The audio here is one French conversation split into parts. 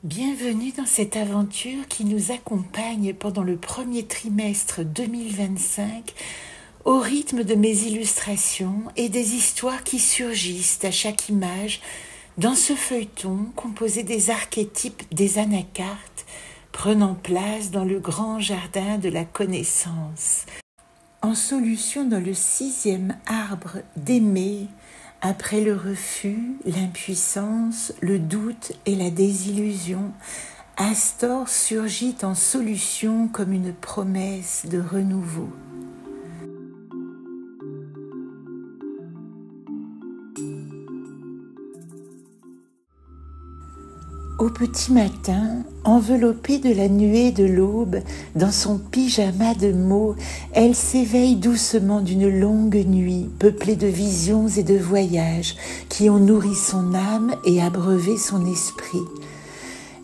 Bienvenue dans cette aventure qui nous accompagne pendant le premier trimestre 2025 au rythme de mes illustrations et des histoires qui surgissent à chaque image dans ce feuilleton composé des archétypes des anacartes prenant place dans le grand jardin de la connaissance. En solution dans le 6e arbre d'aimer, après le refus, l'impuissance, le doute et la désillusion, Astor surgit en solution comme une promesse de renouveau. Au petit matin, enveloppée de la nuée de l'aube, dans son pyjama de mots, elle s'éveille doucement d'une longue nuit, peuplée de visions et de voyages qui ont nourri son âme et abreuvé son esprit.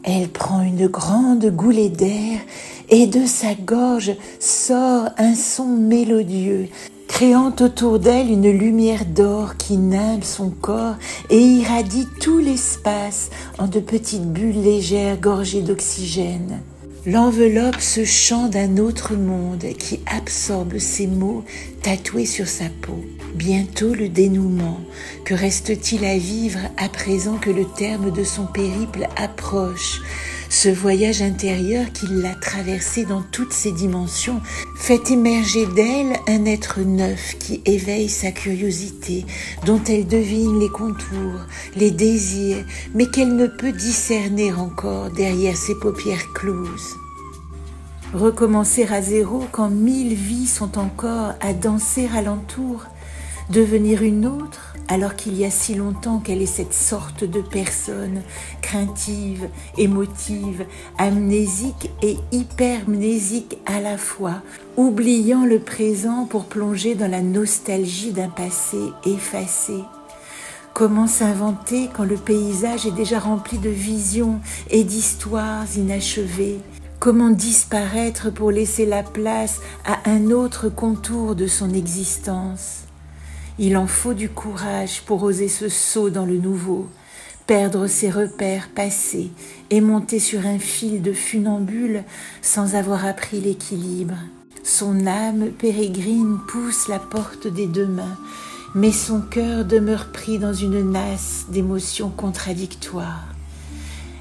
Elle prend une grande goulée d'air et de sa gorge sort un son mélodieux, créant autour d'elle une lumière d'or qui nimbe son corps et irradie tout l'espace en de petites bulles légères gorgées d'oxygène. L'enveloppe ce chant d'un autre monde qui absorbe ses mots tatoués sur sa peau. Bientôt le dénouement. Que reste-t-il à vivre à présent que le terme de son périple approche ? Ce voyage intérieur qui l'a traversé dans toutes ses dimensions fait émerger d'elle un être neuf qui éveille sa curiosité, dont elle devine les contours, les désirs, mais qu'elle ne peut discerner encore derrière ses paupières closes. Recommencer à zéro quand 1000 vies sont encore à danser alentour, devenir une autre alors qu'il y a si longtemps qu'elle est cette sorte de personne craintive, émotive, amnésique et hypermnésique à la fois, oubliant le présent pour plonger dans la nostalgie d'un passé effacé. Comment s'inventer quand le paysage est déjà rempli de visions et d'histoires inachevées ? Comment disparaître pour laisser la place à un autre contour de son existence ? Il en faut du courage pour oser ce saut dans le nouveau, perdre ses repères passés et monter sur un fil de funambule sans avoir appris l'équilibre. Son âme pérégrine pousse la porte des deux mains, mais son cœur demeure pris dans une nasse d'émotions contradictoires.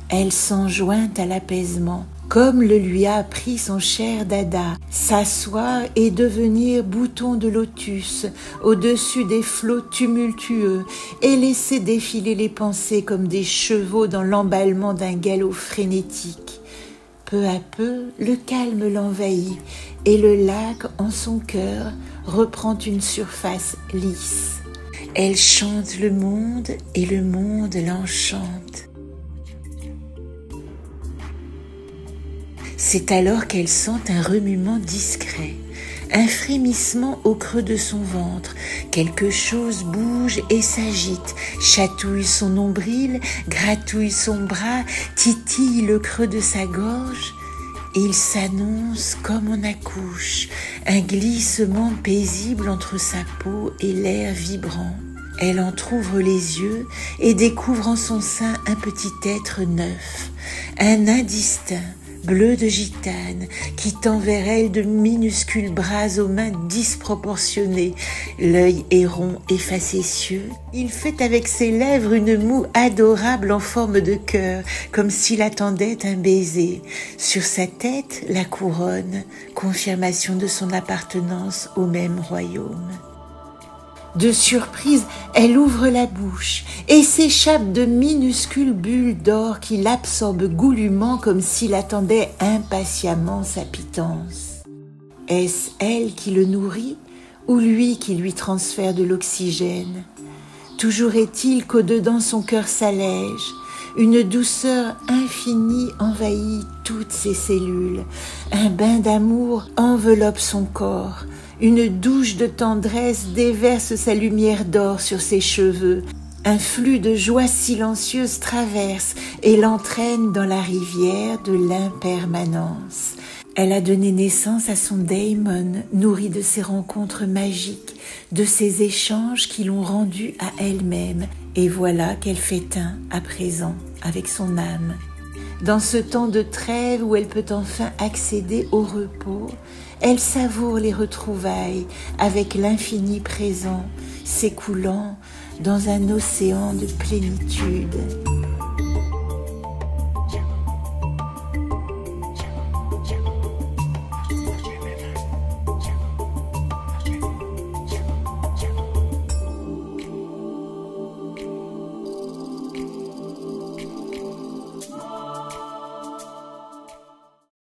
Elle s'enjoint à l'apaisement, comme le lui a appris son cher dada, s'asseoir et devenir bouton de lotus au-dessus des flots tumultueux et laisser défiler les pensées comme des chevaux dans l'emballement d'un galop frénétique. Peu à peu, le calme l'envahit et le lac en son cœur reprend une surface lisse. Elle chante le monde et le monde l'enchante. C'est alors qu'elle sent un remuement discret, un frémissement au creux de son ventre. Quelque chose bouge et s'agite, chatouille son nombril, gratouille son bras, titille le creux de sa gorge. Il s'annonce comme on accouche, un glissement paisible entre sa peau et l'air vibrant. Elle entr'ouvre les yeux et découvre en son sein un petit être neuf, un indistinct, bleu de gitane, qui tend vers elle de minuscules bras aux mains disproportionnées. L'œil est rond et facétieux. Il fait avec ses lèvres une moue adorable en forme de cœur, comme s'il attendait un baiser. Sur sa tête, la couronne, confirmation de son appartenance au même royaume. De surprise, elle ouvre la bouche et s'échappe de minuscules bulles d'or qui l'absorbent goulûment comme s'il attendait impatiemment sa pitance. Est-ce elle qui le nourrit ou lui qui lui transfère de l'oxygène ? Toujours est-il qu'au-dedans son cœur s'allège, une douceur infinie envahit toutes ses cellules, un bain d'amour enveloppe son corps, une douche de tendresse déverse sa lumière d'or sur ses cheveux. Un flux de joie silencieuse traverse et l'entraîne dans la rivière de l'impermanence. Elle a donné naissance à son daimon, nourri de ses rencontres magiques, de ses échanges qui l'ont rendue à elle-même. Et voilà qu'elle fait un à présent avec son âme. Dans ce temps de trêve où elle peut enfin accéder au repos, elle savoure les retrouvailles avec l'infini présent, s'écoulant dans un océan de plénitude.